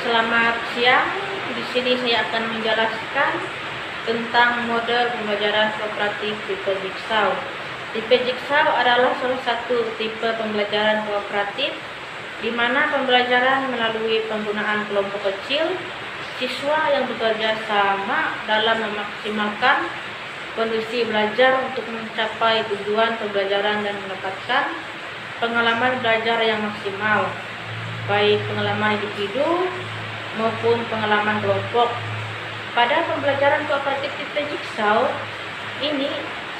Selamat siang. Di sini saya akan menjelaskan tentang model pembelajaran kooperatif tipe Jigsaw. Tipe Jigsaw adalah salah satu tipe pembelajaran kooperatif di mana pembelajaran melalui penggunaan kelompok kecil, siswa yang bekerja sama dalam memaksimalkan kondisi belajar untuk mencapai tujuan pembelajaran dan mendapatkan pengalaman belajar yang maksimal, baik pengalaman individu maupun pengalaman kelompok. Pada pembelajaran kooperatif tipe Jigsaw ini,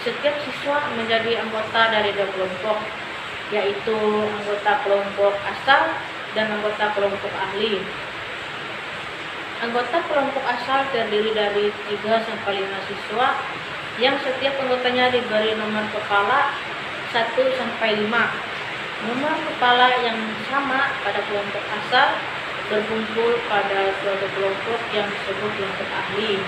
setiap siswa menjadi anggota dari dua kelompok, yaitu anggota kelompok asal dan anggota kelompok ahli. Anggota kelompok asal terdiri dari 3-5 siswa yang setiap anggotanya diberi nomor kepala 1-5. Nomor kepala yang sama pada kelompok asal berkumpul pada suatu kelompok yang disebut kelompok ahli.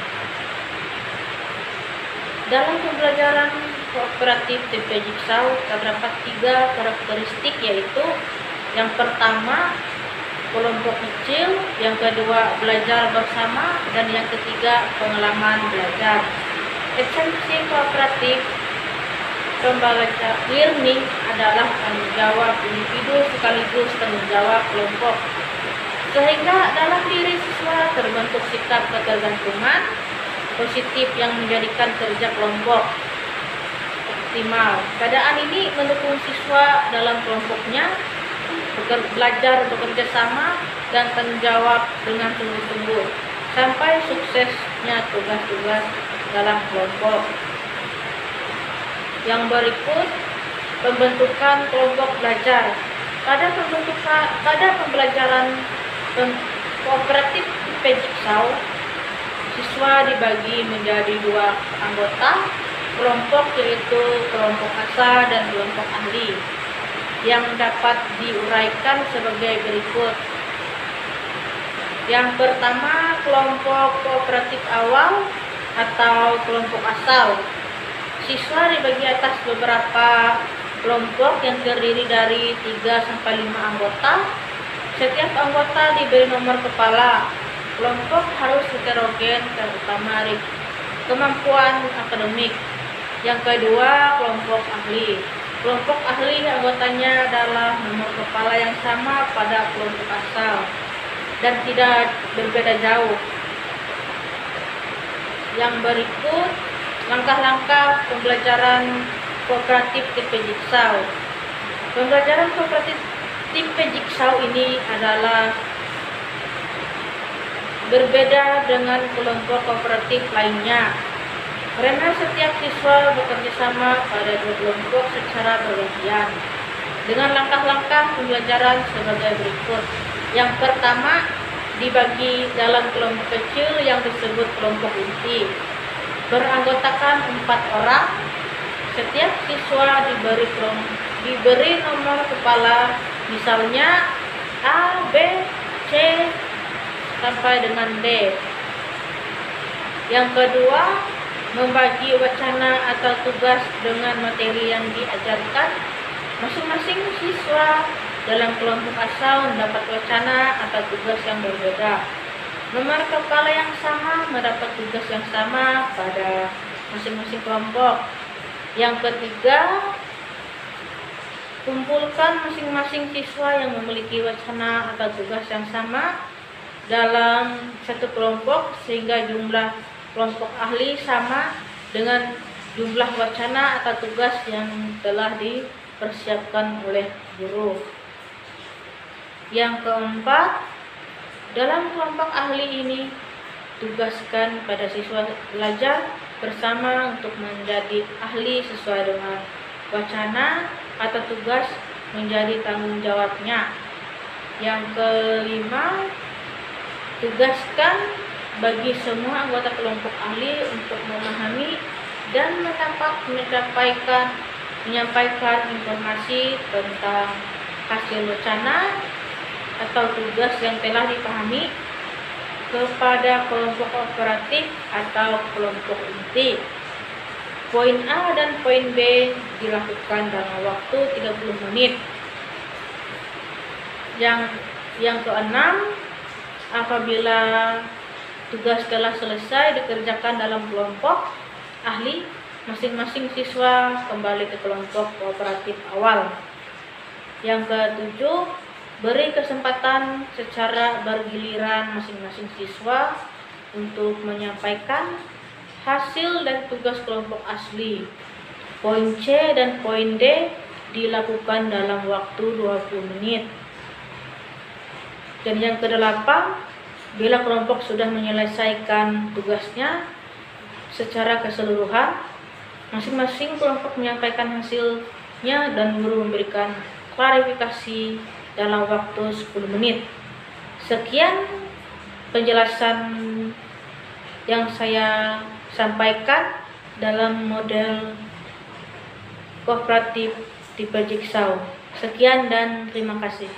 Dalam pembelajaran kooperatif tipe Jigsaw terdapat 3 karakteristik, yaitu yang pertama kelompok kecil, yang kedua belajar bersama, dan yang ketiga pengalaman belajar. Esensi kooperatif pembelajaran learning adalah tanggung jawab individu sekaligus tanggung jawab kelompok, sehingga dalam diri siswa terbentuk sikap ketergantungan positif yang menjadikan kerja kelompok optimal. Keadaan ini mendukung siswa dalam kelompoknya belajar bekerja sama dan tanggung jawab dengan sungguh-sungguh sampai suksesnya tugas-tugas dalam kelompok. Yang berikut, pembentukan kelompok belajar. Pada pembelajaran kooperatif tipe Jigsaw, siswa dibagi menjadi 2 anggota kelompok, yaitu kelompok asal dan kelompok ahli, yang dapat diuraikan sebagai berikut. Yang pertama, kelompok kooperatif awal atau kelompok asal. Siswa dibagi atas beberapa kelompok yang terdiri dari 3-5 anggota. Setiap anggota diberi nomor kepala. Kelompok harus heterogen terutama kemampuan akademik. Yang kedua, kelompok ahli. Kelompok ahli anggotanya adalah nomor kepala yang sama pada kelompok asal dan tidak berbeda jauh. Yang berikut, langkah-langkah pembelajaran kooperatif tipe Jigsaw. Pembelajaran kooperatif tipe Jigsaw ini adalah berbeda dengan kelompok kooperatif lainnya, karena setiap siswa bekerja sama pada 2 kelompok secara bergantian dengan langkah-langkah pembelajaran sebagai berikut. Yang pertama, dibagi dalam kelompok kecil yang disebut kelompok inti, beranggotakan 4 orang. Setiap siswa diberi nomor kepala, misalnya A, B, C sampai dengan D. Yang kedua, membagi wacana atau tugas dengan materi yang diajarkan. Masing-masing siswa dalam kelompok asal mendapat wacana atau tugas yang berbeda. Nomor kepala yang sama mendapat tugas yang sama pada masing-masing kelompok. Yang ketiga, kumpulkan masing-masing siswa yang memiliki wacana atau tugas yang sama dalam satu kelompok sehingga jumlah kelompok ahli sama dengan jumlah wacana atau tugas yang telah dipersiapkan oleh guru. Yang keempat, dalam kelompok ahli ini tugaskan pada siswa belajar bersama untuk menjadi ahli sesuai dengan wacana atau tugas menjadi tanggung jawabnya. Yang kelima, tugaskan bagi semua anggota kelompok ahli untuk memahami dan menyampaikan informasi tentang hasil wacana atau tugas yang telah dipahami kepada kelompok kooperatif atau kelompok inti. Poin A dan poin B dilakukan dalam waktu 30 menit. Yang keenam, apabila tugas telah selesai dikerjakan dalam kelompok ahli, masing-masing siswa kembali ke kelompok kooperatif awal. Yang ketujuh, beri kesempatan secara bergiliran masing-masing siswa untuk menyampaikan hasil dan tugas kelompok asli. Poin C dan poin D dilakukan dalam waktu 20 menit. Dan yang kedelapan, bila kelompok sudah menyelesaikan tugasnya secara keseluruhan, masing-masing kelompok menyampaikan hasilnya dan guru memberikan klarifikasi dalam waktu 10 menit. Sekian penjelasan yang saya sampaikan dalam model kooperatif tipe Jigsaw. Sekian dan terima kasih.